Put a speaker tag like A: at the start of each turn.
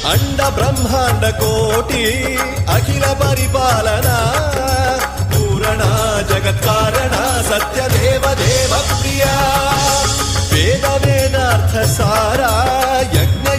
A: अंड ब्रह्मांड कोटी अखिल परिपालना पूरणा जगत्कारणा सत्यदेव देव प्रिया वेद वेदार्थ सारा यज्ञ